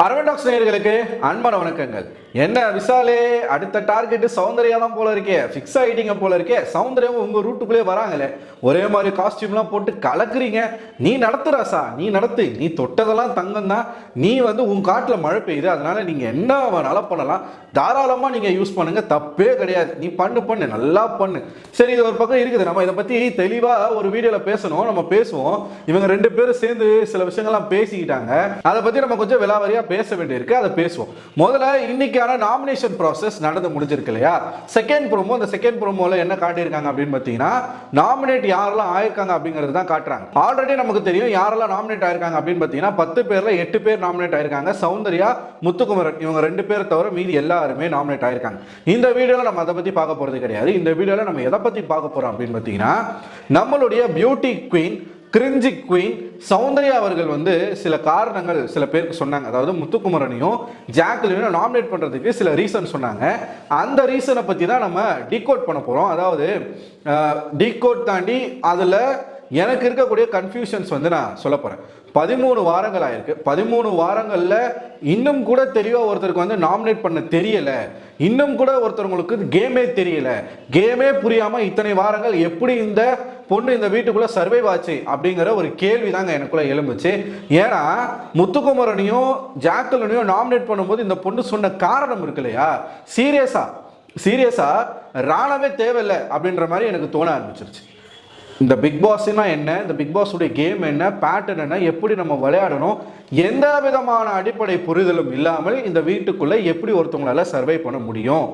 அரவண்டாக்ஸ் நேயர்களுக்கு அன்பான வணக்கங்கள். என்ன விசாலே, அடுத்த டார்கெட் சௌந்தர்யா தான் போல இருக்கே, ஃபிக்ஸ் ஆகிட்டீங்க போல இருக்கே. சௌந்தர்யாவும் உங்க ரூட்டுக்குள்ளே வராங்களே, ஒரே மாதிரி காஸ்டியூம்லாம் போட்டு கலக்குறீங்க. நீ நடத்துறாசா, நீ நடத்து, நீ தொட்டதெல்லாம் தங்கம் தான். நீ உன் காட்டில் மழை பெய்யுது, அதனால நீங்க என்ன வேணாலும் பண்ணலாம், தாராளமா நீங்க யூஸ் பண்ணுங்க, தப்பே கிடையாது. நீ பண்ணு நல்லா பண்ணு. சரி, இது ஒரு பக்கம் இருக்குது. நம்ம இதை பத்தி தெளிவா ஒரு வீடியோல பேசணும், நம்ம பேசுவோம். இவங்க ரெண்டு பேரும் சேர்ந்து சில விஷயங்கள்லாம் பேசிக்கிட்டாங்க, அதை பத்தி நம்ம கொஞ்சம் விலாவரியா பேச வேண்டியிருக்கு, அதை பேசுவோம். முதல்ல இன்னைக்கான நாமினேஷன் ப்ராசஸ் நடந்து முடிஞ்சிருக்கு இல்லையா? செகண்ட் ப்ரோமோ, அந்த செகண்ட் ப்ரோமோல என்ன காட்டியிருக்காங்க அப்படின்னு பார்த்தீங்கன்னா, நாமினேட் யாரெல்லாம் ஆயிருக்காங்க அப்படிங்கிறது தான் காட்டுறாங்க. ஆல்ரெடி நமக்கு தெரியும் யாரெல்லாம் நாமினேட் ஆயிருக்காங்க அப்படின்னு பார்த்தீங்கன்னா, 10 பேர்ல 8 பேர் நாமினேட் ஆயிருக்காங்க. சௌந்தர்யா, முத்துக்குமரன் இவங்க 2 பேரை தவிர மீதி எல்லாருமே நாமினேட் ஆயிருக்காங்க. இந்த வீடியோல நம்ம அதை பத்தி பார்க்க போறது கிடையாது. இந்த வீடியோல நம்ம எதை பத்தி பார்க்க போறோம் அப்படின்னு பார்த்தீங்கன்னா, நம்மளுடைய beauty queen, cringe queen Soundarya அவர்கள் சில காரணங்கள் சில பேருக்கு சொன்னாங்க. அதாவது முத்துக்குமரனையும் ஜாக்லினையும் நாமினேட் பண்றதுக்கு சில ரீசன் சொன்னாங்க. அந்த ரீசனை பத்தி தான் நம்ம டீகோட் பண்ண போறோம். அதாவது டீகோட் தாண்டி அதுல எனக்கு இருக்கக்கூடிய கன்ஃபியூஷன்ஸ் நான் சொல்ல போறேன். 13 வாரங்கள் ஆயிருக்கு. 13 வாரங்கள்ல இன்னும் கூட தெளிவா ஒருத்தருக்கு நாமினேட் பண்ண தெரியல, இன்னும் கூட ஒருத்தவங்களுக்கு கேமே தெரியல. கேமே புரியாம இத்தனை வாரங்கள் எப்படி இந்த பொண்ணு இந்த வீட்டுக்குள்ள சர்வைவ் ஆச்சு அப்படிங்கிற ஒரு கேள்வி தாங்க எனக்குள்ள எழும்புச்சு. ஏன்னா முத்துக்குமரனையும் ஜாக்லினையும் நாமினேட் பண்ணும்போது இந்த பொண்ணு சொன்ன காரணம் இருக்கு இல்லையா, சீரியஸா ராணவே தேவையில்லை அப்படின்ற மாதிரி எனக்கு தோண ஆரம்பிச்சிருச்சு. இந்த பிக் பாஸ்னா என்ன, இந்த பிக் பாஸுடைய கேம் என்ன, பேட்டர்ன் என்ன, எப்படி நம்ம விளையாடணும், எந்த விதமான அடிப்படை புரிதலும் இல்லாமல் இந்த வீட்டுக்குள்ள எப்படி ஒருத்தவங்களால சர்வை பண்ண முடியும்,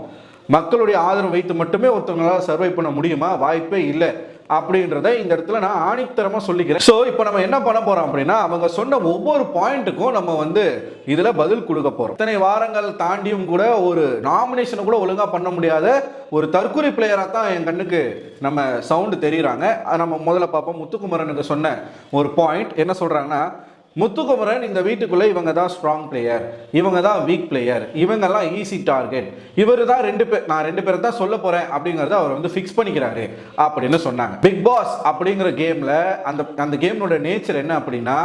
மக்களுடைய ஆதரவு வைத்து மட்டுமே ஒருத்தவங்களால சர்வை பண்ண முடியுமா, வாய்ப்பே இல்லை அப்படின்றத இந்த இடத்துல நான் ஆணித்தரமா சொல்லிக்கிறேன். ஸோ இப்போ நம்ம என்ன பண்ண போறோம் அப்படின்னா, அவங்க சொன்ன ஒவ்வொரு பாயிண்ட்டுக்கும் நம்ம இதுல பதில் கொடுக்க போறோம். இத்தனை வாரங்கள் தாண்டியும் கூட ஒரு நாமினேஷனை கூட ஒழுங்கா பண்ண முடியாத ஒரு தற்கொலை பிளேயரா தான் என் கண்ணுக்கு நம்ம சவுண்டு தெரியுறாங்க. நம்ம முதல்ல பார்ப்போம். முத்துக்குமரனுக்கு சொன்ன ஒரு பாயிண்ட் என்ன சொல்றாங்கன்னா, முத்துக்குமரன் இந்த வீட்டுக்குள்ள இவங்க தான் ஸ்ட்ராங் பிளேயர், இவங்க தான் வீக் பிளேயர், இவங்கெல்லாம் ஈஸி டார்கெட், இவர் தான் 2 பேர், நான் 2 பேரை தான் சொல்ல போறேன் அப்படிங்கறத அவர் ஃபிக்ஸ் பண்ணிக்கிறாரு அப்படின்னு சொன்னாங்க. பிக் பாஸ் அப்படிங்கிற கேம்ல அந்த கேமோட நேச்சர் என்ன அப்படின்னா,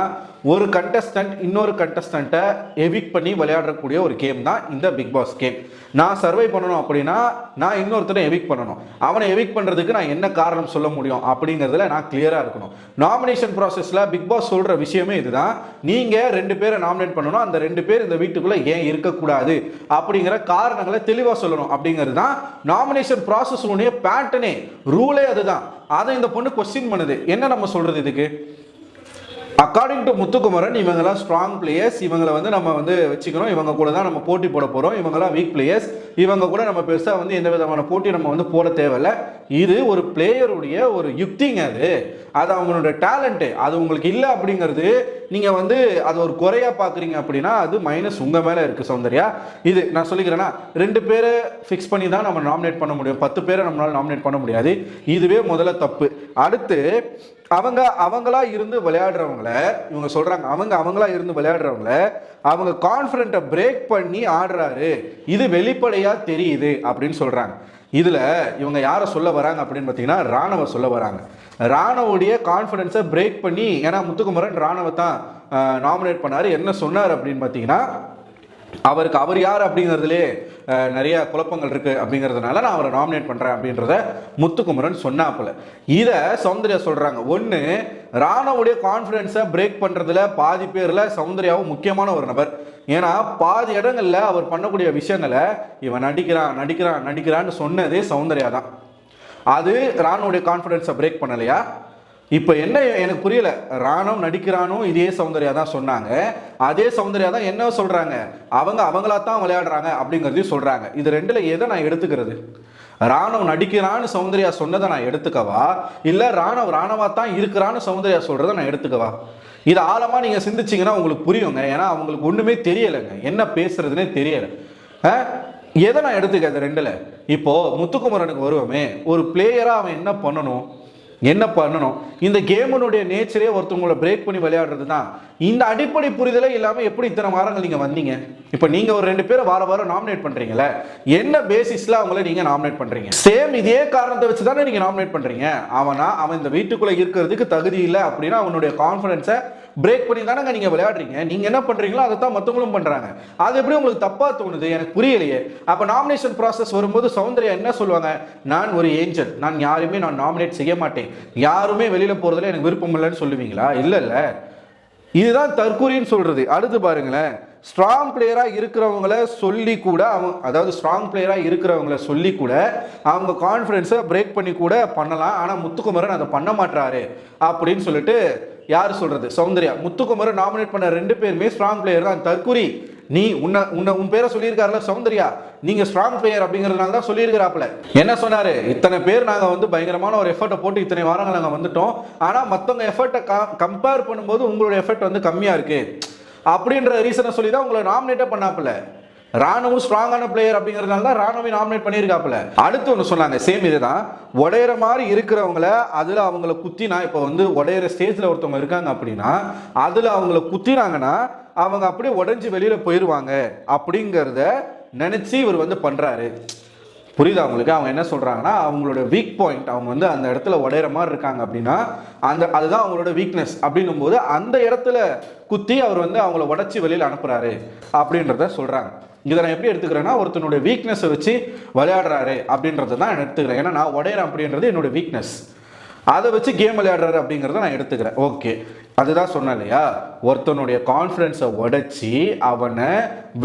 ஒரு கண்டஸ்டன்ட் இன்னொரு கண்டஸ்டன்ட்டை எவிக்ட் பண்ணி விளையாடக்கூடிய ஒரு கேம் தான் இந்த பிக் பாஸ் கேம். நான் சர்வை பண்ணணும் அப்படின்னா நான் இன்னொருத்தரை எவிக்ட் பண்ணணும், அவனை எவிக்ட் பண்றதுக்கு நான் என்ன காரணம் சொல்ல முடியும் அப்படிங்கிறதுல நான் கிளியரா இருக்கணும். நாமினேஷன் ப்ராசஸ்ல பிக் பாஸ் சொல்ற விஷயமே இதுதான். நீங்க 2 பேரை நாமினேட் பண்ணணும், அந்த 2 பேர் இந்த வீட்டுக்குள்ள ஏன் இருக்கக்கூடாது அப்படிங்கிற காரணங்களை தெளிவா சொல்லணும் அப்படிங்கிறது தான் நாமினேஷன் ப்ராசஸ் உடைய பேட்டர்னே, ரூலே அதுதான். அதை இந்த பொண்ணு கொஸ்டின் பண்ணுது. என்ன நம்ம சொல்றது இதுக்கு? அக்கார்டிங் டு முத்துக்குமரன் இவங்கெல்லாம் ஸ்ட்ராங் பிளேயர்ஸ், இவங்களை நம்ம வச்சுக்கணும், இவங்க கூட தான் நம்ம போட்டி போட போறோம், இவங்கெல்லாம் வீக் பிளேயர்ஸ், இவங்க கூட நம்ம பெருசா எந்த விதமான போட்டி நம்ம போட தேவையில்ல. இது ஒரு பிளேயருடைய ஒரு யுக்திங்க, அது அவங்களோட டேலண்ட். அது உங்களுக்கு இல்லை அப்படிங்கிறது நீங்க அது ஒரு குறையா பாக்குறீங்க அப்படின்னா அது மைனஸ் உங்க மேல இருக்கு சௌந்தர்யா. இது நான் சொல்லிக்கிறேன்னா, 2 பேரை ஃபிக்ஸ் பண்ணி தான் நம்ம நாமினேட் பண்ண முடியும், 10 பேரை நம்மளால நாமினேட் பண்ண முடியாது. இதுவே முதல்ல தப்பு. அடுத்து அவங்களா இருந்து விளையாடுறவங்கள இவங்க சொல்றாங்க, அவங்களா இருந்து விளையாடுறவங்கள அவங்க கான்ஃபிடென்ட்டை பிரேக் பண்ணி ஆடுறாரு, இது வெளிப்படையா தெரியுது அப்படின்னு சொல்றாங்க. இதுல இவங்க யாரை சொல்ல வராங்க அப்படின்னு பார்த்தீங்கன்னா, ராணவ சொல்ல வராங்க. ராணவுடைய கான்ஃபிடென்ஸை பிரேக் பண்ணி, ஏன்னா முத்துக்குமரன் ராணவ தான் நாமினேட் பண்ணாரு. என்ன சொன்னார் அப்படின்னு பார்த்தீங்கன்னா, அவர் யார் அப்படிங்கிறதுலே நிறைய குழப்பங்கள் இருக்கு அப்படிங்கிறதுனால நான் அவரை நாமினேட் பண்றேன் அப்படின்றத முத்துக்குமரன் சொன்னாப்புல. இதை சௌந்தர்யா சொல்றாங்க. ஒன்று, ராணவுடைய கான்ஃபிடென்ஸை பிரேக் பண்றதுல பாதி பேர்ல சௌந்தர்யாவும் முக்கியமான ஒரு நபர். ஏன்னா பாதி இடங்கள்ல அவர் பண்ணக்கூடிய விஷயங்களை இவன் நடிக்கிறான்னு சொன்னதே சௌந்தர்யா தான். அது ராணுடைய கான்ஃபிடென்ஸை பிரேக் பண்ணலையா? இப்போ என்ன எனக்கு புரியல, ராணவ் நடிக்கிறானோ இதே சௌந்தர்யா தான் சொன்னாங்க, அதே சௌந்தர்யா தான் என்ன சொல்றாங்க, அவங்களா தான் விளையாடுறாங்க அப்படிங்கிறதையும் சொல்றாங்க. இது ரெண்டுல எதை நான் எடுத்துக்கிறது? ராணவ் நடிக்கிறான்னு சௌந்தர்யா சொன்னதை நான் எடுத்துக்கவா, இல்ல ராணவா தான் இருக்கிறான்னு சௌந்தர்யா சொல்றதை நான் எடுத்துக்கவா? இது ஆழமா நீங்க சிந்திச்சீங்கன்னா உங்களுக்கு புரியுங்க. ஏன்னா அவங்களுக்கு ஒண்ணுமே தெரியலைங்க, என்ன பேசுறதுன்னே தெரியல. எதை நான் எடுத்துக்க ரெண்டுல? இப்போ முத்துக்குமரனுக்கு வருவோமே, ஒரு பிளேயரா அவன் என்ன பண்ணணும்? இந்த கேமுடைய நேச்சரே ஒருத்தவங்களை பிரேக் பண்ணி விளையாடுறது தான். இந்த அடிப்படை புரிதலே இல்லாமல் எப்படி இத்தனை வாரங்கள் நீங்கள் வந்தீங்க? இப்போ நீங்கள் ஒரு 2 பேரை வாரம் நாமினேட் பண்ணுறீங்களே, என்ன பேசிஸில் அவங்கள நீங்கள் நாமினேட் பண்ணுறீங்க? சேம் இதே காரணத்தை வச்சு தானே நீங்கள் நாமினேட் பண்ணுறீங்க. அவன் இந்த வீட்டுக்குள்ளே இருக்கிறதுக்கு தகுதி இல்லை அப்படின்னா அவனுடைய கான்ஃபிடன்ஸை பிரேக் பண்ணி தானங்க நீங்க விளையாடுறீங்க. நீங்க என்ன பண்றீங்களோ அதை தான் மற்றவங்களும் பண்றாங்க. அது எப்படி உங்களுக்கு தப்பா தோணுது எனக்கு புரியலையே. அப்ப நாமினேஷன் ப்ராசஸ் வரும்போது சௌந்தர்யா என்ன சொல்லுவாங்க, நான் ஒரு ஏஞ்சல், நான் யாருமே நான் நாமினேட் செய்ய மாட்டேன், யாருமே வெளியில போறதுல எனக்கு விருப்பம் இல்லைன்னு சொல்லுவீங்களா? இல்ல இல்ல, இதுதான் தற்கூரின்னு சொல்றது. அடுத்து பாருங்களேன், ஸ்ட்ராங் பிளேயரா இருக்கிறவங்கள சொல்லி கூட அவங்க, அதாவது ஸ்ட்ராங் பிளேயரா இருக்கிறவங்கள சொல்லி கூட அவங்க கான்ஃபிடன்ஸை பிரேக் பண்ணி கூட பண்ணலாம். ஆனா முத்துக்குமரன் அதை பண்ண மாட்டாரு அப்படின்னு சொல்லிட்டு யார் சொல்றது, சௌந்தர்யா. முத்துக்குமரன் நாமினேட் பண்ண 2 பேருமே ஸ்ட்ராங் பிளேயர் தான். தற்கூரி, நீ உன் பேரை சொல்லியிருக்காருல சௌந்தர்யா, நீங்க ஸ்ட்ராங் பிளேயர் அப்படிங்கிறதுனால தான் சொல்லியிருக்கிறாப்புல. என்ன சொன்னாரு, இத்தனை பேர் நாங்க வந்து பயங்கரமான ஒரு எஃபர்ட்டை போட்டு இத்தனை வாரங்கள் நாங்க வந்துட்டோம், ஆனா மற்றவங்க எஃபர்ட்டை கம்பேர் பண்ணும்போது உங்களோட எஃபர்ட் வந்து கம்மியா இருக்கு அப்படின்ற ரீசனை சொல்லி தான் உங்களை நாமினேட்டே பண்ணாப்புல. ராணுவும் ஸ்ட்ராங்கான பிளேயர் அப்படிங்கிறதுனால தான் ராணுவை நாமினேட் பண்ணியிருக்காப்புல. அடுத்து ஒன்று சொன்னாங்க, சேம் இதுதான், உடையிற மாதிரி இருக்கிறவங்கள அதில் அவங்கள குத்தினா, இப்போ வந்து உடையிற ஸ்டேஜில் ஒருத்தவங்க இருக்காங்க அப்படின்னா அதில் அவங்கள குத்தினாங்கன்னா அவங்க அப்படியே உடைஞ்சு வெளியில் போயிடுவாங்க அப்படிங்கிறத நினச்சி இவர் வந்து பண்ணுறாரு. புரியுதா அவங்களுக்கு? அவங்க என்ன சொல்கிறாங்கன்னா, அவங்களோட வீக் பாயிண்ட், அவங்க வந்து அந்த இடத்துல உடையிற மாதிரி இருக்காங்க அப்படின்னா அதுதான் அவங்களோட வீக்னஸ் அப்படின்னும் போது அந்த இடத்துல குத்தி அவர் வந்து அவங்கள உடச்சி வெளியில் அனுப்புகிறாரு அப்படின்றத சொல்கிறாங்க. இதை நான் எப்படி எடுத்துக்கிறேன்னா, ஒருத்தனுடைய வீக்னஸை வச்சு விளையாடுறாரு அப்படின்றத தான் நான் எடுத்துக்கிறேன். ஏன்னா நான் உடையிறேன் அப்படின்றது என்னோட வீக்னஸ், அதை வச்சு கேம் விளையாடுறாரு அப்படிங்கிறத நான் எடுத்துக்கிறேன். ஓகே, அதுதான் சொன்னேன் இல்லையா, ஒருத்தனுடைய கான்ஃபிடன்ஸை உடைச்சி அவனை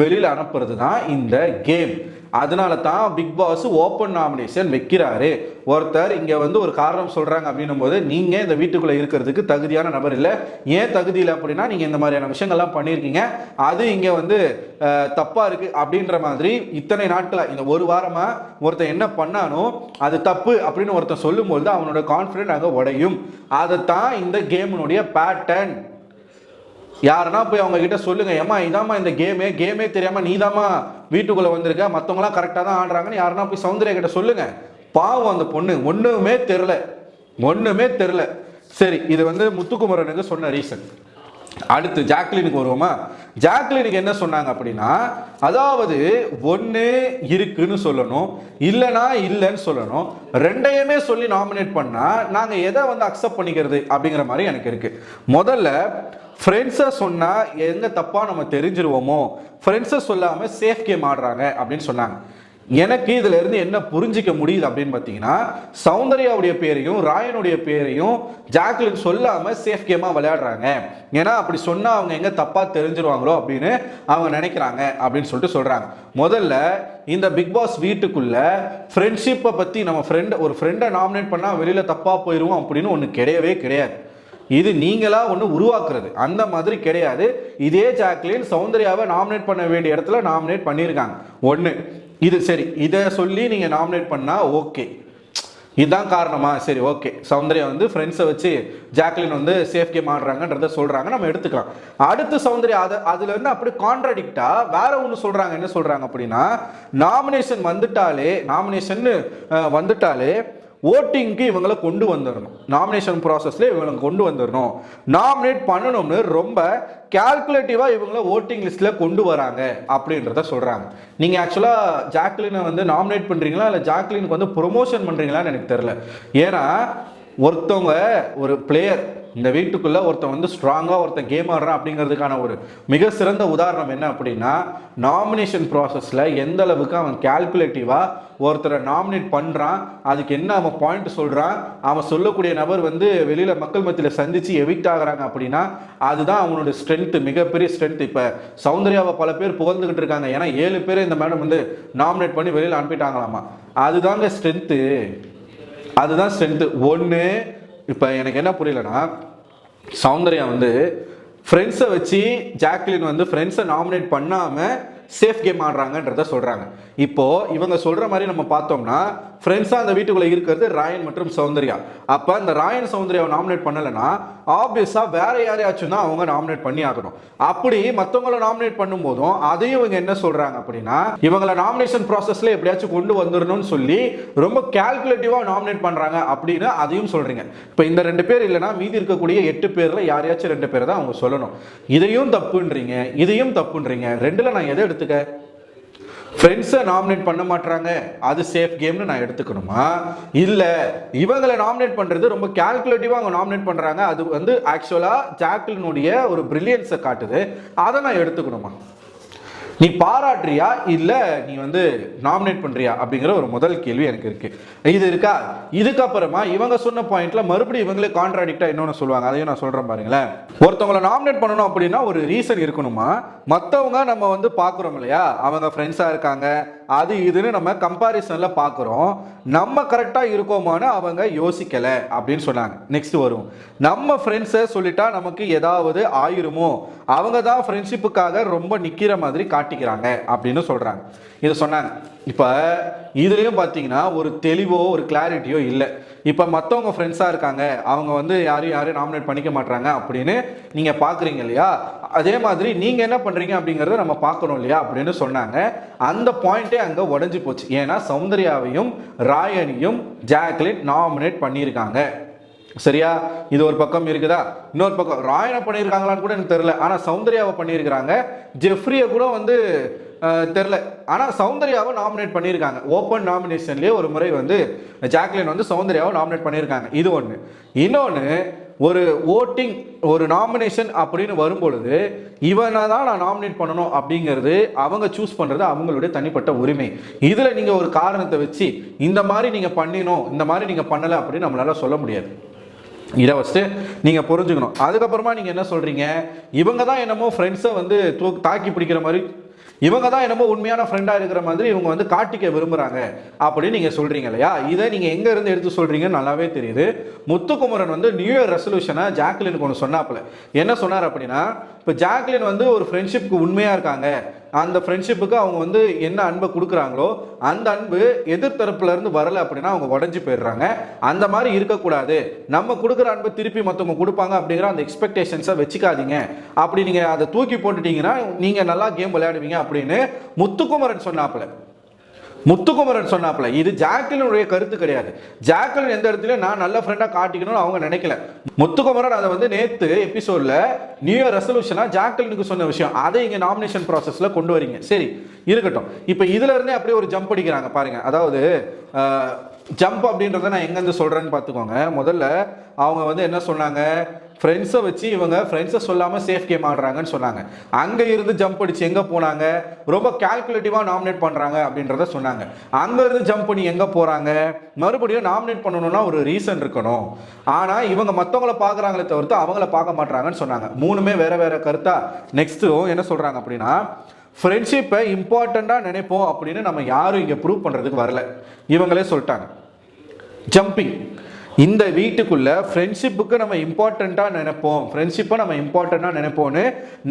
வெளியில் அனுப்புறது தான் இந்த கேம். அதனால தான் பிக் பாஸ் ஓப்பன் நாமினேஷன் வைக்கிறாரு. ஒருத்தர் இங்கே வந்து ஒரு காரணம் சொல்கிறாங்க அப்படின்னும் போது நீங்கள் இந்த வீட்டுக்குள்ளே இருக்கிறதுக்கு தகுதியான நபர் இல்லை. ஏன் தகுதி இல்லை அப்படின்னா நீங்கள் இந்த மாதிரியான விஷயங்கள்லாம் பண்ணியிருக்கீங்க, அது இங்கே வந்து தப்பாக இருக்குது அப்படின்ற மாதிரி இத்தனை நாட்களாக இந்த ஒரு வாரமாக ஒருத்தன் என்ன பண்ணானோ அது தப்பு அப்படின்னு ஒருத்தன் சொல்லும்போது அவனோட கான்ஃபிடென்ட் அங்கே உடையும். அதைத்தான் இந்த கேமினுடைய பேட்டர்ன். யாருன்னா போய் அவங்க கிட்ட சொல்லுங்க, ஏமா இதாம்மா இந்த கேமே தெரியாம நீதாம்மா வீட்டுக்குள்ள வந்திருக்க, மற்றவங்களாம் கரெக்டாக தான் ஆடுறாங்கன்னு யாருன்னா போய் சௌந்தர்யா கிட்ட சொல்லுங்க. பாவம் அந்த பொண்ணு ஒண்ணுமே தெரில. சரி, இது வந்து முத்துக்குமரனுக்கு சொன்ன ரீசன். அடுத்து ஜாக்லினுக்கு வருவோமா. ஜாக்லினுக்கு என்ன சொன்னாங்க அப்படின்னா, அதாவது ஒன்று இருக்குன்னு சொல்லணும், இல்லைனா இல்லைன்னு சொல்லணும், ரெண்டையுமே சொல்லி நாமினேட் பண்ணால் நாங்கள் எதை வந்து அக்செப்ட் பண்ணிக்கிறது அப்படிங்கிற மாதிரி எனக்கு இருக்கு. முதல்ல ஃப்ரெண்ட்ஸை சொன்னால் எங்கே தப்பாக நம்ம தெரிஞ்சிருவோமோ, ஃப்ரெண்ட்ஸை சொல்லாமல் சேஃப் கேம் ஆடுறாங்க அப்படின்னு சொன்னாங்க. எனக்கு இதில் இருந்து என்ன புரிஞ்சிக்க முடியுது அப்படின்னு பார்த்தீங்கன்னா, சௌந்தர்யாவுடைய பேரையும் ராயனுடைய பேரையும் ஜாக்லின் சொல்லாமல் சேஃப் கேமாக விளையாடுறாங்க. ஏன்னா அப்படி சொன்னால் அவங்க எங்கே தப்பாக தெரிஞ்சிருவாங்களோ அப்படின்னு அவங்க நினைக்கிறாங்க அப்படின்னு சொல்லிட்டு சொல்கிறாங்க. முதல்ல இந்த பிக் பாஸ் வீட்டுக்குள்ள ஃப்ரெண்ட்ஷிப்பை பற்றி நம்ம ஒரு ஃப்ரெண்டை நாமினேட் பண்ணால் வெளியில் தப்பாக போயிடுவோம் அப்படின்னு ஒன்று கிடையவே கிடையாது. இது நீங்களா ஒன்று உருவாக்குறது, அந்த மாதிரி கிடையாது. இதே ஜாக்லின் சௌந்தர்யாவை நாமினேட் பண்ண வேண்டிய இடத்துல நாமினேட் பண்ணியிருக்காங்க. ஒன்று இது சரி, இதை சொல்லி நீங்கள் நாமினேட் பண்ணால் ஓகே, இதுதான் காரணமா, சரி ஓகே, சௌந்தர்யா வந்து ஃப்ரெண்ட்ஸை வச்சு ஜாக்லின் வந்து சேஃப் கேம் ஆடுறாங்கன்றத சொல்கிறாங்க, நம்ம எடுத்துக்கலாம். அடுத்து சௌந்தர்யா அதுல இருந்து அப்படி கான்ட்ராடிக்டா வேற ஒன்று சொல்கிறாங்க. என்ன சொல்கிறாங்க அப்படின்னா, நாமினேஷன் வந்துட்டாலே ஓட்டிங்க்கு இவங்களை கொண்டு வந்துடணும், நாமினேஷன் ப்ராசஸ்ல இவங்களை கொண்டு வந்துடணும், நாமினேட் பண்ணணும்னு ரொம்ப கால்குலேட்டிவாக இவங்களை ஓட்டிங் லிஸ்ட்டில் கொண்டு வராங்க அப்படின்றத சொல்கிறாங்க. நீங்கள் ஆக்சுவலாக ஜாக்லினை வந்து நாமினேட் பண்ணுறீங்களா இல்லை ஜாக்லினுக்கு வந்து ப்ரொமோஷன் பண்ணுறீங்களான்னு எனக்கு தெரில. ஏன்னா ஒருத்தவங்க ஒரு பிளேயர் இந்த வீட்டுக்குள்ளே ஒருத்தன் வந்து ஸ்ட்ராங்காக ஒருத்தன் கேம் ஆடுறான் அப்படிங்கிறதுக்கான ஒரு மிக சிறந்த உதாரணம் என்ன அப்படின்னா, நாமினேஷன் ப்ராசஸில் எந்த அளவுக்கு அவன் கால்குலேட்டிவாக ஒருத்தரை நாமினேட் பண்ணுறான், அதுக்கு என்ன அவன் பாயிண்ட் சொல்கிறான், அவன் சொல்லக்கூடிய நபர் வந்து வெளியில் மக்கள் மத்தியில் சந்தித்து எவிக்ட் ஆகிறாங்க அப்படின்னா அதுதான் அவனோட ஸ்ட்ரென்த்து, மிகப்பெரிய ஸ்ட்ரென்த். இப்போ சௌந்தர்யாவை பல பேர் புகழ்ந்துக்கிட்டு இருக்காங்க, ஏன்னா 7 பேர் இந்த மேடம் வந்து நாமினேட் பண்ணி வெளியில் அனுப்பிட்டாங்களாமா. அதுதாங்க ஸ்ட்ரென்த்து, அதுதான் ஸ்ட்ரென்த்து. ஒன்று இப்போ எனக்கு என்ன புரியலன்னா, சௌந்தர்யா வந்து ஃப்ரெண்ட்ஸை வச்சு ஜாக்லின் வந்து ஃப்ரெண்ட்ஸை நாமினேட் பண்ணாமல் சேஃப் கேம் ஆடுறாங்கன்றத சொல்கிறாங்க. இப்போது இவங்க சொல்கிற மாதிரி நம்ம பார்த்தோம்னா ஃப்ரெண்ட்ஸாக அந்த வீட்டுக்குள்ளே இருக்கிறது ராயன் மற்றும் சௌந்தர்யா. அப்போ அந்த ராயன் சௌந்தர்யாவை நாமினேட் பண்ணலைன்னா ஆப்வியஸாக வேற யாரையாச்சும் தான் அவங்க நாமினேட் பண்ணி ஆகணும். அப்படி மற்றவங்களை நாமினேட் பண்ணும்போதும் அதையும் இவங்க என்ன சொல்கிறாங்க அப்படின்னா, இவங்களை நாமினேஷன் ப்ராசஸில் எப்படியாச்சும் கொண்டு வந்துடணும்னு சொல்லி ரொம்ப கால்குலேட்டிவாக நாமினேட் பண்ணுறாங்க அப்படின்னு அதையும் சொல்கிறீங்க. இப்போ இந்த 2 பேர் இல்லைன்னா மீதி இருக்கக்கூடிய 8 பேரில் யாரையாச்சும் 2 பேர் தான் அவங்க சொல்லணும். இதையும் தப்புன்றீங்க, இதையும் தப்புன்றீங்க. ரெண்டில் நான் எதை எடுத்துக்க? ஃப்ரெண்ட்ஸை நாமினேட் பண்ண மாட்டாங்க அது சேஃப் கேம்னு நான் எடுத்துக்கணுமா, இல்லை இவங்களை நாமினேட் பண்ணுறது ரொம்ப கால்குலேட்டிவாக அவங்க நாமினேட் பண்ணுறாங்க அது வந்து ஆக்சுவலாக ஜாக்லினுடைய ஒரு பிரில்லியன்ஸை காட்டுது அதை நான் எடுத்துக்கணுமா? நீ பாராட்டுறியா இல்லை நீ வந்து நாமினேட் பண்ணுறியா அப்படிங்கிற ஒரு முதல் கேள்வி எனக்கு இருக்கு. இது இருக்கா? இதுக்கப்புறமா இவங்க சொன்ன பாயிண்ட்ல மறுபடியும் இவங்களே கான்ட்ராடிக்டா இன்னொன்று சொல்லுவாங்க, அதையும் நான் சொல்றேன் பாருங்களேன். ஒருத்தவங்களை நாமினேட் பண்ணணும் அப்படின்னா ஒரு ரீசன் இருக்கணுமா? மற்றவங்க நம்ம வந்து பார்க்குறோம் இல்லையா, அவங்க ஃப்ரெண்ட்ஸாக இருக்காங்க அது இதுன்னு நம்ம கம்பாரிசனில் பார்க்குறோம், நம்ம கரெக்டாக இருக்கோமான்னு அவங்க யோசிக்கலை அப்படின்னு சொன்னாங்க. நெக்ஸ்ட் வரும், நம்ம ஃப்ரெண்ட்ஸை சொல்லிட்டா நமக்கு ஏதாவது ஆயிருமோ, அவங்க தான் ஃப்ரெண்ட்ஷிப்புக்காக ரொம்ப நிற்கிற மாதிரி காட்டிக்கிறாங்க அப்படின்னு சொல்கிறாங்க. இது சொன்னாங்க. இப்போ இதுலேயும் பார்த்தீங்கன்னா ஒரு தெளிவோ ஒரு கிளாரிட்டியோ இல்லை. இப்போ மற்றவங்க ஃப்ரெண்ட்ஸாக இருக்காங்க அவங்க வந்து யாரையும் நாமினேட் பண்ணிக்க மாட்டாங்க அப்படின்னு நீங்கள் பார்க்குறீங்க இல்லையா, அதே மாதிரி நீங்கள் என்ன பண்ணுறீங்க அப்படிங்கிறத நம்ம பார்க்கணும் இல்லையா அப்படின்னு சொன்னாங்க. அந்த பாயிண்ட்டே அங்கே உடஞ்சி போச்சு. ஏன்னா சௌந்தர்யாவையும் ராயனியும் ஜாக்லின் நாமினேட் பண்ணியிருக்காங்க. சரியா? இது ஒரு பக்கம் இருக்குதா? இன்னொரு பக்கம் ராயனை பண்ணியிருக்காங்களான்னு கூட எனக்கு தெரியல, ஆனால் சௌந்தர்யாவை பண்ணியிருக்கிறாங்க. ஜெஃப்ரியை கூட வந்து தெரில, ஆனால் சௌந்தர்யாவை நாமினேட் பண்ணியிருக்காங்க. ஓப்பன் நாமினேஷன்லேயே ஒரு முறை வந்து ஜாக்லின் வந்து சௌந்தர்யாவை நாமினேட் பண்ணியிருக்காங்க. இது ஒன்று. இன்னொன்று, ஒரு ஓட்டிங் ஒரு நாமினேஷன் அப்படின்னு வரும்பொழுது இவனை தான் நான் நாமினேட் பண்ணணும் அப்படிங்கிறது அவங்க சூஸ் பண்ணுறது அவங்களுடைய தனிப்பட்ட உரிமை. இதில் நீங்கள் ஒரு காரணத்தை வச்சு இந்த மாதிரி நீங்கள் பண்ணினோம் இந்த மாதிரி நீங்கள் பண்ணலை அப்படின்னு நம்மளால சொல்ல முடியாது. இதை வச்சுட்டு நீங்கள் புரிஞ்சுக்கணும். அதுக்கப்புறமா நீங்கள் என்ன சொல்கிறீங்க, இவங்க தான் என்னமோ ஃப்ரெண்ட்ஸை வந்து தாக்கி பிடிக்கிற மாதிரி, இவங்க தான் என்னமோ உண்மையான ஃப்ரெண்டாக இருக்கிற மாதிரி இவங்க வந்து காட்டிக்க விரும்புகிறாங்க அப்படின்னு நீங்கள் சொல்கிறீங்க இல்லையா. இதை நீங்கள் எங்கே இருந்து எடுத்து சொல்கிறீங்கன்னு நல்லாவே தெரியுது. முத்துக்குமரன் வந்து நியூ இயர் ரெசல்யூஷனை ஜாக்லினுக்கு ஒன்று சொன்னாப்புல. என்ன சொன்னார் அப்படின்னா, இப்போ ஜாக்லின் வந்து ஒரு ஃப்ரெண்ட்ஷிப்புக்கு உண்மையாக இருக்காங்க, அந்த ஃப்ரெண்ட்ஷிப்புக்கு அவங்க வந்து என்ன அன்பை கொடுக்குறாங்களோ அந்த அன்பு எதிர்த்தரப்புல இருந்து வரலை அப்படின்னா அவங்க உடஞ்சி போயிடுறாங்க. அந்த மாதிரி இருக்கக்கூடாது, நம்ம கொடுக்குற அன்பை திருப்பி மற்றவங்க கொடுப்பாங்க அப்படிங்கிற அந்த எக்ஸ்பெக்டேஷன்ஸை வச்சுக்காதீங்க, அப்படி நீங்கள் அதை தூக்கி போட்டுட்டீங்கன்னா நீங்கள் நல்லா கேம் விளையாடுவீங்க அப்படின்னு முத்துக்குமரன் சொன்னாப்புல. இது ஜாக்லினுடைய கருத்து கிடையாது. ஜாக்லின் எந்த இடத்துலயும் நான் நல்ல ஃப்ரெண்டா காட்டிக்கணும்னு அவங்க நினைக்கல. முத்துக்குமரன் அதை வந்து நேத்து எபிசோட்ல நியூ இயர் ரெசல்யூஷனா ஜாக்லினுக்கு சொன்ன விஷயம், அதை இங்க நாமினேஷன் ப்ராசஸ்ல கொண்டு வரீங்க. சரி இருக்கட்டும். இப்ப இதுல இருந்தே அப்படியே ஒரு ஜம்ப் அடிக்கிறாங்க பாருங்க. அதாவது ஜம்ப் அப்படின்றத நான் எங்கேருந்து சொல்றேன்னு பார்த்துக்கோங்க. முதல்ல அவங்க வந்து என்ன சொன்னாங்க, ஃப்ரெண்ட்ஸை வச்சு இவங்க ஃப்ரெண்ட்ஸை சொல்லாமல் சேஃப் கேம் ஆடுறாங்கன்னு சொன்னாங்க. அங்கே இருந்து ஜம்ப் அடிச்சு எங்கே போனாங்க, ரொம்ப கால்குலேட்டிவாக நாமினேட் பண்ணுறாங்க அப்படின்றத சொன்னாங்க. அங்கே இருந்து ஜம்ப் பண்ணி எங்கே போகிறாங்க, மறுபடியும் நாமினேட் பண்ணணும்னா ஒரு ரீசன் இருக்கணும். ஆனால் இவங்க மற்றவங்கள பார்க்குறாங்களே தவிர்த்து அவங்கள பார்க்க மாட்டாங்கன்னு சொன்னாங்க. மூணுமே வேற வேற கருத்தா. நெக்ஸ்ட்டும் என்ன சொல்கிறாங்க அப்படின்னா, ஃப்ரெண்ட்ஷிப்பை இம்பார்ட்டண்ட்டாக நினைப்போம் அப்படின்னு நம்ம யாரும் இங்கே ப்ரூவ் பண்ணுறதுக்கு வரல, இவங்களே சொல்லிட்டாங்க. ஜம்பிங், இந்த வீட்டுக்குள்ள ஃப்ரெண்ட்ஷிப்புக்கு நம்ம இம்பார்ட்டண்ட்டாக நினைப்போம், ஃப்ரெண்ட்ஷிப்பை நம்ம இம்பார்ட்டண்ட்டாக நினைப்போம்னு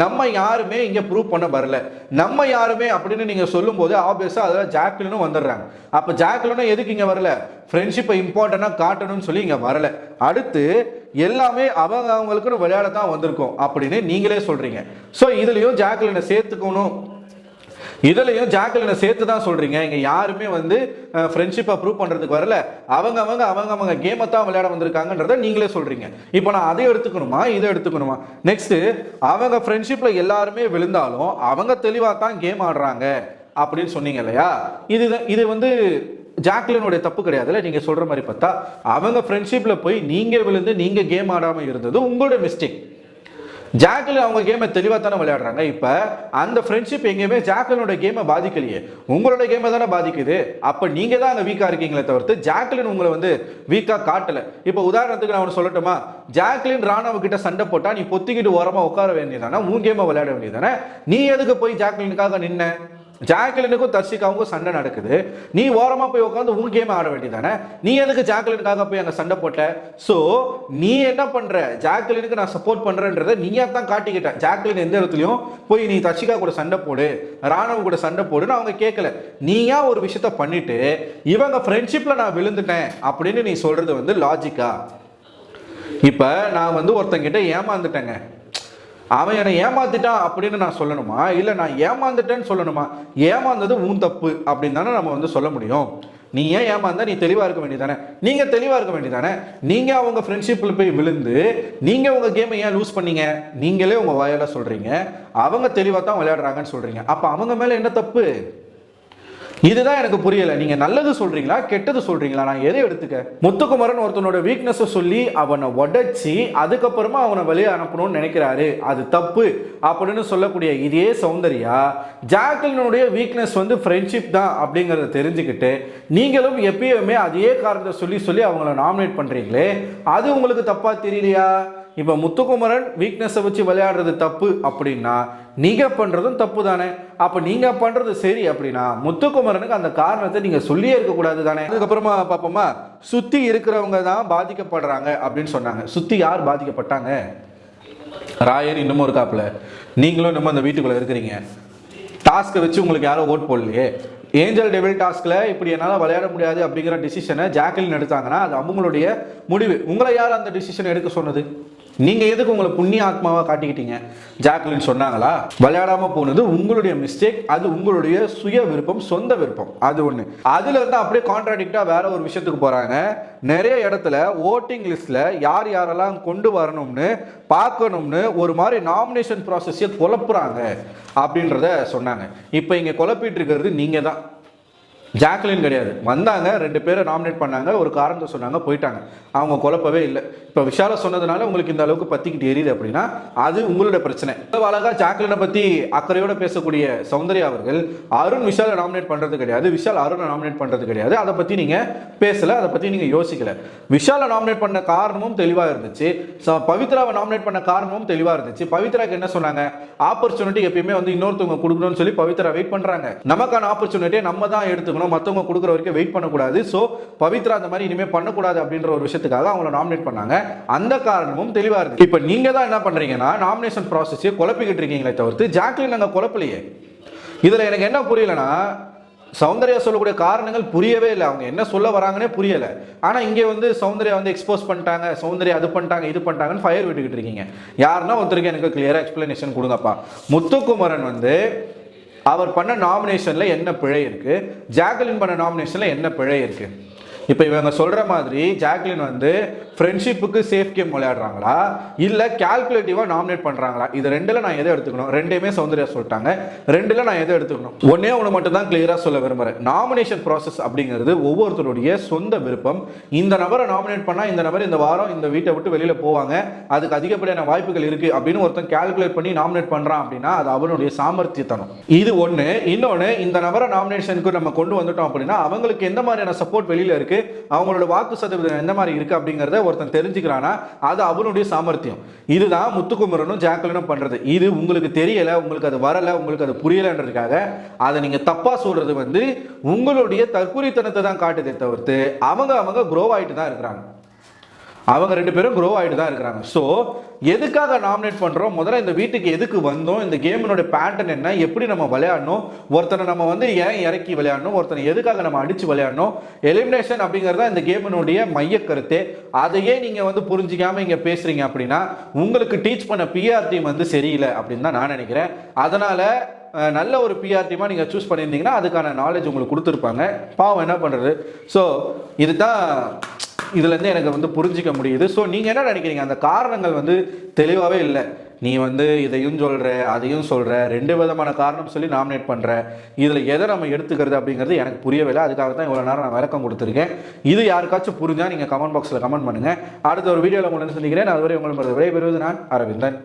நம்ம யாருமே இங்கே ப்ரூவ் பண்ண வரல. நம்ம யாருமே அப்படின்னு நீங்கள் சொல்லும்போது ஆப்வியஸாக அதில் ஜாக்லினும் வந்துடுறாங்க. அப்போ ஜாக்லினும் எதுக்கு இங்கே வரல, ஃப்ரெண்ட்ஷிப்பை இம்பார்ட்டண்ட்டாக காட்டணும்னு சொல்லி இங்கே வரல. அடுத்து எல்லாமே அவங்களுக்குன்னு விளையாட தான் வந்திருக்கோம் அப்படின்னு நீங்களே சொல்கிறீங்க. ஸோ இதுலேயும் ஜாக்லினை சேர்த்துக்கணும், இதுலையும் ஜாக்லினை சேர்த்து தான் சொல்றீங்க. இங்க யாருமே வந்து ஃப்ரெண்ட்ஷிப்பை ப்ரூவ் பண்றதுக்கு வரல, அவங்க கேமை தான் விளையாட வந்திருக்காங்கன்றத நீங்களே சொல்றீங்க. இப்போ நான் அதை எடுத்துக்கணுமா இதை எடுத்துக்கணுமா? நெக்ஸ்ட், அவங்க ஃப்ரெண்ட்ஷிப்ல எல்லாருமே விழுந்தாலும் அவங்க தெளிவாக தான் கேம் ஆடுறாங்க அப்படின்னு சொன்னீங்க இல்லையா. இது வந்து ஜாக்லினுடைய தப்பு கிடையாதுல்ல. நீங்க சொல்ற மாதிரி பார்த்தா அவங்க ஃப்ரெண்ட்ஷிப்ல போய் நீங்க விழுந்து நீங்க கேம் ஆடாம இருந்தது உங்களோட மிஸ்டேக். ஜாக்லின் அவங்க கேமை தெளிவாக தானே விளையாடுறாங்க. இப்போ அந்த ஃப்ரெண்ட்ஷிப் எங்கேயுமே ஜாக்லினோட கேமை பாதிக்கலையே, உங்களோட கேமை தானே பாதிக்குது. அப்போ நீங்கள் தான் அங்கே வீக்காக இருக்கீங்களே தவிர்த்து ஜாக்லின் உங்களை வந்து வீக்காக காட்டலை. இப்போ உதாரணத்துக்கு நான் ஒன்று சொல்லட்டுமா, ஜாக்லின் ராணவ கிட்ட சண்டை போட்டா நீ பொத்திக்கிட்டு ஓரமாக உட்கார வேண்டியதானே, உன் கேமை விளையாட வேண்டியதானே. நீ எதுக்கு போய் ஜாக்லினுக்காக நின்ன? ஜாக்லினுக்கும் தர்ஷிகாவுக்கும் சண்டை நடக்குது, நீ ஓரமா போய் உட்காந்து உன் கேம் ஆட வேண்டியதானே. நீ எதுக்கு ஜாக்லினுக்காக போய் அங்க சண்டை போட்ட? ஸோ நீ என்ன பண்ற, ஜாக்லினுக்கு நான் சப்போர்ட் பண்றேன்றதை நீயா தான் காட்டிக்கிட்ட. ஜாக்லின் எந்த இடத்துலையும் போய் நீ தர்ஷிகா கூட சண்டை போடு, ராணவ கூட சண்டை போடுன்னு அவங்க கேட்கல. நீயா ஒரு விஷயத்த பண்ணிட்டு இவங்க ஃப்ரெண்ட்ஷிப்ல நான் விழுந்துட்டேன் அப்படின்னு நீ சொல்றது வந்து லாஜிக்கா? இப்ப நான் வந்து ஒருத்தங்கிட்ட ஏமாந்துட்டேங்க, அவன் என்னை ஏமாத்திட்டான் அப்படின்னு நான் சொல்லணுமா, இல்லை நான் ஏமாந்துட்டேன்னு சொல்லணுமா? ஏமாந்தது உன் தப்பு அப்படின்னு தானே நம்ம வந்து சொல்ல முடியும். நீ ஏன் ஏமாந்தா, நீ தெளிவாக இருக்க வேண்டியதானே, நீங்கள் தெளிவாக இருக்க வேண்டியதானே. நீங்கள் அவங்க ஃப்ரெண்ட்ஷிப்பில் போய் விழுந்து நீங்கள் உங்கள் கேமை ஏன் லூஸ் பண்ணீங்க? நீங்களே உங்கள் வாயால் சொல்கிறீங்க அவங்க தெளிவாக தான் விளையாடுறாங்கன்னு சொல்கிறீங்க. அப்போ அவங்க மேலே என்ன தப்பு? இதுதான் எனக்கு புரியல. நீங்க நல்லது சொல்றீங்களா கெட்டது சொல்றீங்களா? நான் எதை எடுத்துக்க? முத்துக்குமரன் ஒருத்தனோட வீக்னஸ் சொல்லி அவனை உடைச்சி அதுக்கப்புறமா அவனை வெளியே அனுப்பணும்னு நினைக்கிறாரு, அது தப்பு அப்படின்னு சொல்லக்கூடிய இதே சௌந்தர்யா ஜாக்லினுடைய வீக்னஸ் வந்து ஃப்ரெண்ட்ஷிப் தான் அப்படிங்கிறத தெரிஞ்சுக்கிட்டு நீங்களும் எப்பயுமே அதே காரணத்தை சொல்லி சொல்லி அவங்கள நாமினேட் பண்றீங்களே, அது உங்களுக்கு தப்பா தெரியலையா? இப்போ முத்துக்குமரன் வீக்னஸை வச்சு விளையாடுறது தப்பு அப்படின்னா நீங்கள் பண்ணுறதும் தப்பு தானே. அப்போ நீங்கள் பண்ணுறது சரி அப்படின்னா முத்துக்குமரனுக்கு அந்த காரணத்தை நீங்கள் சொல்லியே இருக்கக்கூடாது தானே. அதுக்கப்புறமா பார்ப்போமா, சுற்றி இருக்கிறவங்க தான் பாதிக்கப்படுறாங்க அப்படின்னு சொன்னாங்க. சுற்றி யார் பாதிக்கப்பட்டாங்க? ராயர் இன்னமும் இருக்காப்புல, நீங்களும் இன்னமும் அந்த வீட்டுக்குள்ளே இருக்கிறீங்க. டாஸ்க்கை வச்சு உங்களுக்கு யாரும் ஓட் போடலையே. ஏஞ்சல் டெவில் டாஸ்கில் இப்படி என்னால் விளையாட முடியாது அப்படிங்கிற டிசிஷனை ஜாக்லின் எடுத்தாங்கன்னா அது அவங்களுடைய முடிவு. உங்களை யார் அந்த டிசிஷன் எடுக்க சொன்னது? நீங்கள் எதுக்கு உங்களை புண்ணிய ஆத்மாவாக காட்டிக்கிட்டீங்க? ஜாக்லின் சொன்னாங்களா? விளையாடாமல் போனது உங்களுடைய மிஸ்டேக், அது உங்களுடைய சுய விருப்பம், சொந்த விருப்பம், அது ஒன்று. அதுல இருந்து அப்படியே கான்ட்ராடிக்டாக வேற ஒரு விஷயத்துக்கு போகிறாங்க. நிறைய இடத்துல ஓட்டிங் லிஸ்ட்டில் யார் யாரெல்லாம் கொண்டு வரணும்னு பார்க்கணும்னு ஒரு மாதிரி நாமினேஷன் ப்ராசஸையே குழப்புறாங்க அப்படின்றத சொன்னாங்க. இப்போ இங்கே குழப்பிட்டு இருக்கிறது நீங்கள் தான், ஜாக்லின் கிடையாது. வந்தாங்க, 2 பேரை நாமினேட் பண்ணாங்க, ஒரு காரணத்தை சொன்னாங்க, போயிட்டாங்க. அவங்க குழப்பவே இல்லை. இப்போ விஷாலை சொன்னதுனால உங்களுக்கு இந்த அளவுக்கு பற்றிக்கிட்டு எரியுது அப்படின்னா அது உங்களோட பிரச்சனை. அழகா ஜாக்லினை பற்றி அக்கறையோட பேசக்கூடிய சௌந்தர்யா அவர்கள் அருண் விஷாலை நாமினேட் பண்ணுறது கிடையாது, விஷால் அருணை நாமினேட் பண்ணுறது கிடையாது, அதை பற்றி நீங்கள் பேசலை, அதை பற்றி நீங்கள் யோசிக்கலை. விஷாலை நாமினேட் பண்ண காரணமும் தெளிவாக இருந்துச்சு, பவித்ராவை நாமினேட் பண்ண காரணமும் தெளிவாக இருந்துச்சு. பவித்ராக்கு என்ன சொன்னாங்க? ஆப்பர்ச்சுனிட்டி எப்பயுமே வந்து இன்னொருத்தவங்க கொடுக்கணும்னு சொல்லி பவித்ரா வெயிட் பண்ணுறாங்க. நமக்கான ஆப்பர்ச்சுனிட்டியை நம்ம தான் எடுத்துக்கணும், மற்றவங்க கொடுக்குற வரைக்கும் வெயிட் பண்ணக்கூடாது. ஸோ பவித்ரா அந்த மாதிரி இனிமேல் பண்ணக்கூடாது அப்படின்ற ஒரு விஷயத்துக்காக அவங்கள நாமினேட் பண்ணாங்க. அந்த காரணமும் தெளிவாக இருக்கு. இப்போ நீங்க தான் என்ன பண்றீங்கன்னா நாமினேஷன் ப்ராசஸை குழப்பிக்கிட்டு இருக்கீங்களே தவிர்த்து ஜாக்லின் நாங்கள் குழப்பலையே. இதில் எனக்கு என்ன புரியலன்னா, சௌந்தர்யா சொல்லக்கூடிய காரணங்கள் புரியவே இல்லை, அவங்க என்ன சொல்ல வராங்கன்னே புரியலை. ஆனால் இங்கே வந்து சௌந்தர்யா வந்து எக்ஸ்போஸ் பண்ணிட்டாங்க, சௌந்தர்யா அது பண்ணிட்டாங்க இது பண்ணிட்டாங்கன்னு ஃபயர் விட்டுக்கிட்டு இருக்கீங்க. யாருன்னா ஒருத்தருக்கு எனக்கு கிளியராக எக்ஸ்பிளனேஷன் கொடுங்கப்பா. முத்துக்குமரன் வந்து அவர் பண்ண நாமினேஷனில் என்ன பிழை இருக்குது, ஜாக்லின் பண்ண நாமினேஷனில் என்ன பிழை இருக்குது? இப்போ இவங்க சொல்கிற மாதிரி ஜாக்லின் வந்து ஃப்ரெண்ட்ஷிப்புக்கு சேஃப் கேம் விளையாடுறாங்களா இல்லை கேல்குலேட்டிவாக நாமினேட் பண்ணுறாங்களா? இது ரெண்டில் நான் எதை எடுத்துக்கணும்? ரெண்டையுமே சௌந்தர்யா சொல்லிட்டாங்க, ரெண்டில் நான் எதை எடுத்துக்கணும்? ஒன்றே ஒன்று மட்டும் தான் கிளியராக சொல்ல விரும்புகிறேன். நாமினேஷன் ப்ராசஸ் அப்படிங்கிறது ஒவ்வொருத்தருடைய சொந்த விருப்பம். இந்த நபரை நாமினேட் பண்ணால் இந்த நபர் இந்த வாரம் இந்த வீட்டை விட்டு வெளியில் போவாங்க, அதுக்கு அதிகப்படியான வாய்ப்புகள் இருக்குது அப்படின்னு ஒருத்தன் கேல்குலேட் பண்ணி நாமினேட் பண்ணுறான் அப்படின்னா அது அவனுடைய சாமர்த்தியத்தனம். இது ஒன்று. இன்னொன்று, இந்த நபரை நாமினேஷனுக்கு நம்ம கொண்டு வந்துட்டோம் அப்படின்னா அவங்களுக்கு எந்த மாதிரியான சப்போர்ட் வெளியில் இருக்குது, அவங்களோட வாக்கு சதவீதம் எந்த மாதிரி இருக்கு அப்படிங்கறத ஒருத்தன் தெரிஞ்சுக்கிறானா அது அவனுடைய சாமர்த்தியம். இதுதான் முத்துக்குமரனும் ஜாக்லினும் பண்றது. இது உங்களுக்கு தெரியல, உங்களுக்கு அது வரல, உங்களுக்கு அது புரியலன்றதுக்காக அதை நீங்க தப்பா சொல்றது வந்து உங்களுடைய தற்குறித்தனத்தை தான் காட்டுதே தவிர்த்து அவங்க க்ரோ ஆயிட்டு தான் இருக்கிறாங்க. அவங்க 2 பேரும் க்ரோ ஆகிட்டு தான் இருக்கிறாங்க. ஸோ எதுக்காக நாமினேட் பண்ணுறோம்? முதல்ல இந்த வீட்டுக்கு எதுக்கு வந்தோம்? இந்த கேமினோட பேட்டர்ன் என்ன? எப்படி நம்ம விளையாடணும்? ஒருத்தனை நம்ம வந்து ஏன் இறக்கி விளையாடணும்? ஒருத்தனை எதுக்காக நம்ம அடித்து விளையாடணும்? எலிமினேஷன் அப்படிங்கிறத இந்த கேமினுடைய மைய கருத்தே. அதையே நீங்கள் வந்து புரிஞ்சிக்காமல் இங்கே பேசுகிறீங்க அப்படின்னா உங்களுக்கு டீச் பண்ண பிஆர் டீம் வந்து சரியில்லை அப்படின்னு தான் நான் நினைக்கிறேன். அதனால் நல்ல ஒரு பிஆர் டீமாக நீங்கள் சூஸ் பண்ணியிருந்தீங்கன்னா அதுக்கான நாலேஜ் உங்களுக்கு கொடுத்துருப்பாங்க. பாவம் என்ன பண்ணுறது? ஸோ இதுதான் இதுலேருந்து எனக்கு வந்து புரிஞ்சிக்க முடியுது. ஸோ நீங்கள் என்ன நினைக்கிறீங்க? அந்த காரணங்கள் வந்து தெளிவாகவே இல்லை. நீ வந்து இதையும் சொல்கிற அதையும் சொல்கிற, 2 விதமான காரணம் சொல்லி நாமினேட் பண்ணுற. இதில் எதை நம்ம எடுத்துக்கிறது அப்படிங்கிறது எனக்கு புரியவே இல்லை. அதுக்காக தான் இவ்வளோ நேரம் நான் விளக்கம் கொடுத்துருக்கேன். இது யாருக்காச்சும் புரிஞ்சால் நீங்கள் கமெண்ட் பாக்ஸில் கமெண்ட் பண்ணுங்கள். அடுத்த ஒரு வீடியோவில் உங்களை சந்திக்கிறேன். அதுவரை உங்களுக்கு விடைபெறுவது நான் அரவிந்தன்.